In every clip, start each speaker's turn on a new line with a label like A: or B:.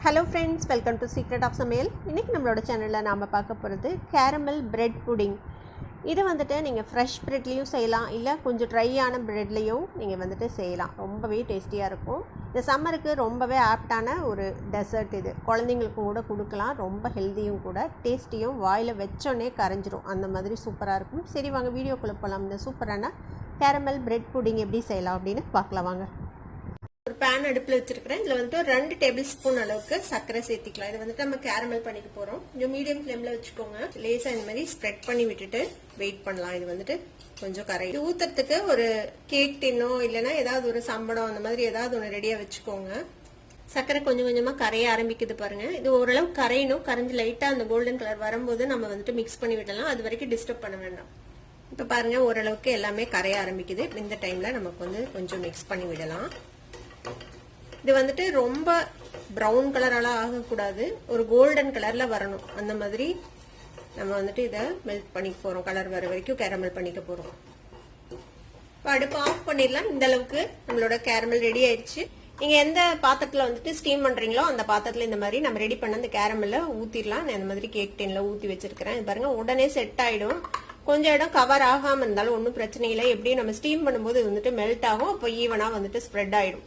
A: Hello friends, welcome to Secret of Samaiyal. இன்னைக்கு நம்மளோட சேனல்ல நாம பார்க்க போறது கேரமல் பிரெட் புடிங். இது வந்துட்டு நீங்க ஃப்ரெஷ் பிரெட்லயும் செய்யலாம் இல்ல கொஞ்சம் ட்ரையான பிரெட்லயும் நீங்க வந்துட்டு செய்யலாம். ரொம்பவே டேஸ்டியா இருக்கும். இந்த சம்மருக்கு ரொம்பவே ஆப்டான ஒரு டெசர்ட் இது. குழந்தைகளுக்கு கூட கொடுக்கலாம். ரொம்ப ஹெல்தியும் கூட. டேஸ்டியும் வாயில வெச்சோனே கரைஞ்சிரும். அந்த மாதிரி சூப்பரா இருக்கும். சரி வாங்க வீடியோக்குள்ள போலாம். இந்த சூப்பரான கேரமல் பிரெட் புடிங் எப்படி செய்யலாம் அப்படினு பார்க்கலாம் வாங்க. ஒரு பேன் அடுப்புல வச்சிருக்கேன். இதுல வந்து 2 டேபிள் ஸ்பூன் அளவுக்கு சர்க்கரை சேர்த்திக்கலாம். இது வந்து நம்ம கேரமல் பண்ணிக்க போறோம். கொஞ்சம் மீடியம் ஃப்ளேம்ல வச்சுக்கோங்க. லேசா இந்த மாதிரி ஸ்ப்ரெட் பண்ணி விட்டுட்டு வெயிட் பண்ணலாம். இது வந்துட்டு கொஞ்சம் கரை இது ஊத்துறதுக்கு ஒரு கேக் டின்னோ இல்லைன்னா ஏதாவது ஒரு சம்படம் அந்த மாதிரி ஏதாவது ஒன்று ரெடியா வச்சுக்கோங்க. சர்க்கரை கொஞ்சம் கொஞ்சமா கரைய ஆரம்பிக்குது பாருங்க. இது ஓரளவு கரையணும். கரைஞ்சு லைட்டா அந்த கோல்டன் கலர் வரும்போது நம்ம வந்துட்டு மிக்ஸ் பண்ணி விடலாம். அது வரைக்கும் டிஸ்டர்ப் பண்ண வேண்டாம். இப்ப பாருங்க ஓரளவுக்கு எல்லாமே கரைய ஆரம்பிக்குது. இந்த டைம்ல நமக்கு வந்து கொஞ்சம் மிக்ஸ் பண்ணி விடலாம். இது வந்துட்டு ரொம்ப பிரவுன் கலரால ஆகக்கூடாது, ஒரு கோல்டன் கலர்ல வரணும். அந்த மாதிரி நம்ம வந்துட்டு இதை மெல்ட் பண்ணிக்க போறோம். கலர் வர வரைக்கும் கேரமல் பண்ணிக்க போறோம். இப்போ அடுப்பு ஆஃப் பண்ணிடலாம். இந்த அளவுக்கு நம்மளோட கேரமல் ரெடி ஆயிடுச்சு. நீங்க எந்த பாத்திரத்துல வந்துட்டு ஸ்டீம் பண்றீங்களோ அந்த பாத்திரத்துல இந்த மாதிரி நம்ம ரெடி பண்ண அந்த கேரமல்ல ஊத்திடலாம். நான் இந்த மாதிரி கேக் டின்ல ஊத்தி வச்சிருக்கிறேன். பாருங்க உடனே செட் ஆயிடும். கொஞ்சம் இடம் கவர் ஆகாம இருந்தாலும் ஒன்றும் பிரச்சனை இல்லை. எப்படியும் நம்ம ஸ்டீம் பண்ணும்போது இது வந்துட்டு மெல்ட் ஆகும். அப்போ ஈவனா வந்துட்டு ஸ்ப்ரெட் ஆயிடும்.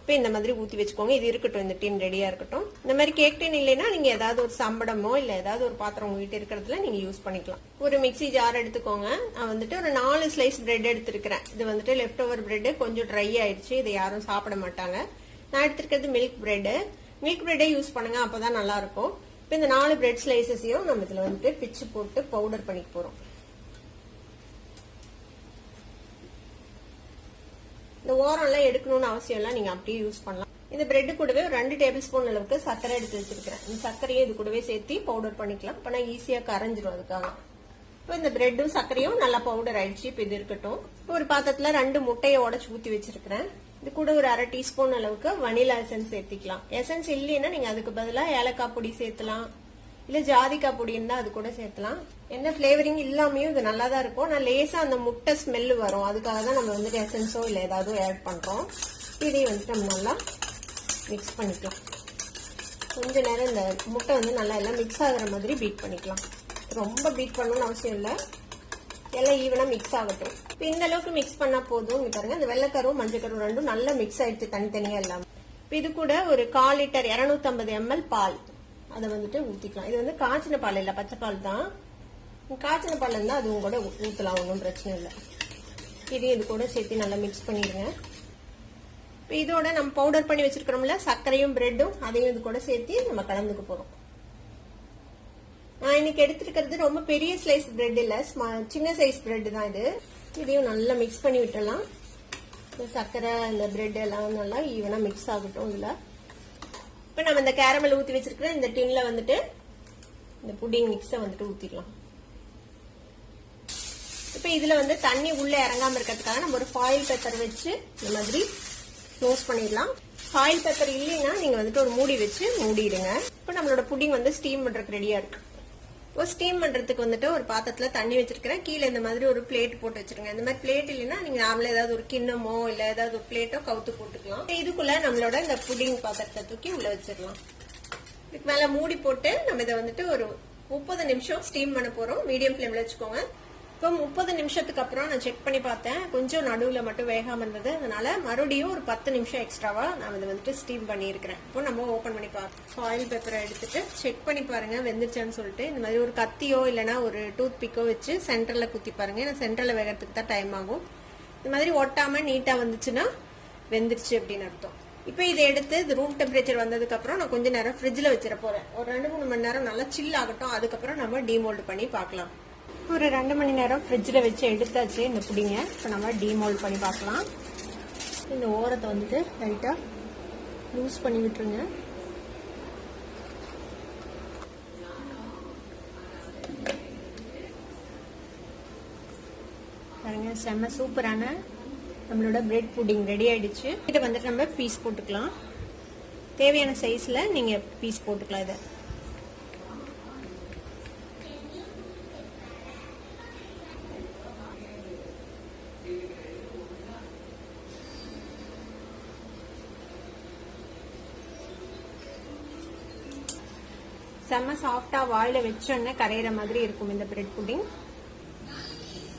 A: இப்போ இந்த மாதிரி ஊற்றி வச்சுக்கோங்க. இது இருக்கட்டும், இந்த டின் ரெடியா இருக்கட்டும். இந்த மாதிரி கேக் டின் இல்லைன்னா நீங்க ஏதாவது ஒரு சம்படமோ இல்லை ஏதாவது ஒரு பாத்திரம் உங்ககிட்ட இருக்கிறதுல நீங்க யூஸ் பண்ணிக்கலாம். ஒரு மிக்ஸி ஜார் எடுத்துக்கோங்க. நான் வந்துட்டு ஒரு 4 ஸ்லைஸ் பிரெட் எடுத்திருக்கிறேன். இது வந்துட்டு லெஃப்ட் ஓவர் பிரெட் கொஞ்சம் ட்ரை ஆயிடுச்சு. இதை யாரும் சாப்பிட மாட்டாங்க. நான் எடுத்திருக்கிறது மில்க் பிரெட். மில்க் பிரெட்டே யூஸ் பண்ணுங்க, அப்பதான் நல்லா இருக்கும். இப்போ இந்த 4 பிரெட் ஸ்லைசஸையும் நம்ம இதுல வந்துட்டு பிச்சு போட்டு பவுடர் பண்ணிக்க போறோம். இந்த ஓரம்லாம் எடுக்கணும்னு அவசியம் இல்லை, நீங்க அப்படியே யூஸ் பண்ணலாம். இந்த பிரெட் கூடவே 2 டேபிள் ஸ்பூன் அளவுக்கு சர்க்கரை எடுத்து வச்சிருக்கிறேன். இந்த சர்க்கரையை இது கூடவே சேர்த்து பவுடர் பண்ணிக்கலாம். இப்ப நான் ஈஸியா கரைஞ்சிரும் அதுக்காக. இப்போ இந்த பிரெட்டும் சர்க்கரையும் நல்லா பவுடர் ஆயிடுச்சு. இப்போ இது இருக்கட்டும். ஒரு பாத்திரத்துல 2 முட்டையை உடச்சு ஊத்தி வச்சிருக்கிறேன். இது கூட ஒரு 1/2 டீஸ்பூன் அளவுக்கு வனிலா எசன்ஸ் சேர்த்திக்கலாம். எசன்ஸ் இல்லைன்னா நீங்க அதுக்கு பதிலா ஏலக்காய் பொடி சேர்த்தலாம், இல்ல ஜாதிக்காய் பொடி இருந்தா அது கூட சேர்த்தலாம். என்ன பிளேவரிங் இல்லாமையும் இது நல்லா தான் இருக்கும். நான் லேசா அந்த முட்டை ஸ்மெல் வரும், அதுக்காக தான் நம்ம வந்துட்டு எசன்ஸோ இல்ல ஏதாவது ஆட் பண்றோம். இதையும் வந்துட்டு நம்ம நல்லா மிக்ஸ் பண்ணிக்கலாம். கொஞ்ச நேரம் இந்த முட்டை வந்து நல்லா எல்லாம் மிக்ஸ் ஆகுற மாதிரி பீட் பண்ணிக்கலாம். ரொம்ப பீட் பண்ணணும்னு அவசியம் இல்லை, எல்லாம் ஈவனா மிக்ஸ் ஆகட்டும். இப்போ இந்த அளவுக்கு மிக்ஸ் பண்ணா போதும். பாருங்க இந்த வெள்ளைக்கரும் மஞ்சக்கரும் ரெண்டும் நல்லா மிக்ஸ் ஆயிடுச்சு தனித்தனியா இல்லாம. இப்போ இது கூட ஒரு 1/4 லிட்டர் 250 ml பால் அதை வந்துட்டு ஊத்திக்கலாம். இது வந்து காய்ச்சின பால் இல்ல, பச்சை பால் தான். காய்ச்சின பால் இருந்தா அதுவும் கூட ஊத்தலாம், ஒன்றும் பிரச்சனை இல்லை. இதையும் இது கூட சேர்த்து நல்லா மிக்ஸ் பண்ணிடுங்க. இதோட நம்ம பவுடர் பண்ணி வச்சிருக்கிறோம்ல சர்க்கரையும் பிரெட்டும், அதையும் இது கூட சேர்த்து நம்ம கலந்துக்க போறோம். நான் இன்னைக்கு எடுத்துருக்கிறது ரொம்ப பெரிய ஸ்லைஸ் பிரெட் இல்ல, சின்ன சைஸ் பிரெட் தான் இது. இதையும் நல்லா மிக்ஸ் பண்ணி விட்டுறலாம். சர்க்கரை இந்த பிரெட் எல்லாம் நல்லா ஈவனா மிக்ஸ் ஆகட்டும். இதுல இப்ப நம்ம இந்த கேரமல் ஊத்தி வச்சிருக்கிற இந்த டின்ல வந்துட்டு இந்த புடிங் மிக்ஸ வந்துட்டு ஊத்திடலாம். இப்ப இதுல வந்து தண்ணி உள்ள இறங்காம இருக்கிறதுக்காக நம்ம ஒரு ஃபாயில் பேப்பர் வச்சு இந்த மாதிரி க்ளோஸ் பண்ணிடலாம். ஃபாயில் பேப்பர் இல்லைன்னா நீங்க வந்துட்டு ஒரு மூடி வச்சு மூடிடுங்க. இப்ப நம்மளோட புடிங் வந்து ஸ்டீம் பண்றதுக்கு ரெடியா இருக்கு. இப்போ ஸ்டீம் பண்றதுக்கு வந்துட்டு ஒரு பாத்திரத்துல தண்ணி வச்சிருக்கிறேன். கீழே இந்த மாதிரி ஒரு பிளேட் போட்டு வச்சிருங்க. இந்த மாதிரி பிளேட் இல்லைன்னா நீங்க நார்மலா ஏதாவது ஒரு கிண்ணமோ இல்ல ஏதாவது ஒரு பிளேட்டோ கவுத்து போட்டுக்கலாம். இதுக்குள்ள நம்மளோட இந்த புடிங் பாத்திரத்தை தூக்கி உள்ள வச்சிடலாம். இதுக்கு மேல மூடி போட்டு நம்ம இதை வந்துட்டு ஒரு 30 நிமிஷம் ஸ்டீம் பண்ண போறோம். மீடியம் ஃபிளேம்ல வச்சுக்கோங்க. இப்போ 30 நிமிஷத்துக்கு அப்புறம் நான் செக் பண்ணி பார்த்தேன், கொஞ்சம் நடுவுல மட்டும் வேகாம இருந்தது. அதனால மறுபடியும் ஒரு 10 நிமிஷம் எக்ஸ்ட்ராவா நான் இதை வந்துட்டு ஸ்டீம் பண்ணியிருக்கிறேன். இப்போ நம்ம ஓபன் பண்ணி பார்ப்போம். ஃபாயில் பேப்பரை எடுத்துட்டு செக் பண்ணி பாருங்க வெந்துருச்சான்னு சொல்லிட்டு. இந்த மாதிரி ஒரு கத்தியோ இல்லைன்னா ஒரு டூத் பிக்கோ வச்சு சென்டர்ல குத்தி பாருங்க. ஏன்னா சென்டர்ல வேகிறதுக்கு தான் டைம் ஆகும். இந்த மாதிரி ஒட்டாம நீட்டா வந்துச்சுன்னா வெந்துருச்சு அப்படின்னு அர்த்தம். இப்போ இதை எடுத்து இது ரூம் டெம்பரேச்சர் வந்ததுக்கு அப்புறம் நான் கொஞ்ச நேரம் ஃப்ரிட்ஜ்ல வச்சிட போறேன். ஒரு 2-3 மணி நேரம் நல்லா சில் ஆகட்டும். அதுக்கப்புறம் நம்ம டீமோல்ட் பண்ணி பார்க்கலாம். ஒரு 2 மணி நேரம் ஃப்ரிட்ஜில் வச்சு எடுத்தாச்சு இந்த புடிங்க. இப்போ நம்ம டீமோல்ட் பண்ணி பார்க்கலாம். இந்த ஓரத்தை வந்துட்டு லைட்டாக லூஸ் பண்ணி விட்டுருங்க. பாருங்க செம்ம சூப்பரான நம்மளோட பிரெட் புடிங் ரெடி ஆயிடுச்சு. இதை வந்துட்டு நம்ம பீஸ் போட்டுக்கலாம். தேவையான சைஸ்ல நீங்க பீஸ் போட்டுக்கலாம். இதை செம்ம சாஃப்டா வாயில வச்சோன்னே கரையிற மாதிரி இருக்கும் இந்த பிரெட் புடிங்.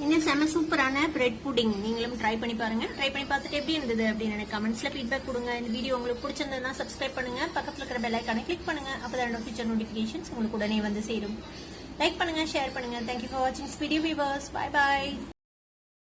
A: இன்னும் செம்ம சூப்பரான பிரெட் புடிங் நீங்களும் ட்ரை பண்ணி பாருங்க. ட்ரை பண்ணி பார்த்துட்டு எப்படி இருந்தது அப்படின்னு எனக்கு கமெண்ட்ஸ்ல ஃபீட்பேக் கொடுங்க. இந்த வீடியோ உங்களுக்கு பிடிச்சிருந்ததுன்னா சப்ஸ்கிரைப் பண்ணுங்க, பக்கத்துல இருக்கிற பெல் ஐகானை கிளிக் பண்ணுங்க. அப்பதான் ஃபியூச்சர் நோட்டிபிகேஷன்ஸ் உங்களுக்கு உடனே வந்து சேரும். லைக் பண்ணுங்க, ஷேர் பண்ணுங்க. தேங்க்யூ ஃபார் வாட்சிங் வீடியோ வியூவர்ஸ். Bye bye.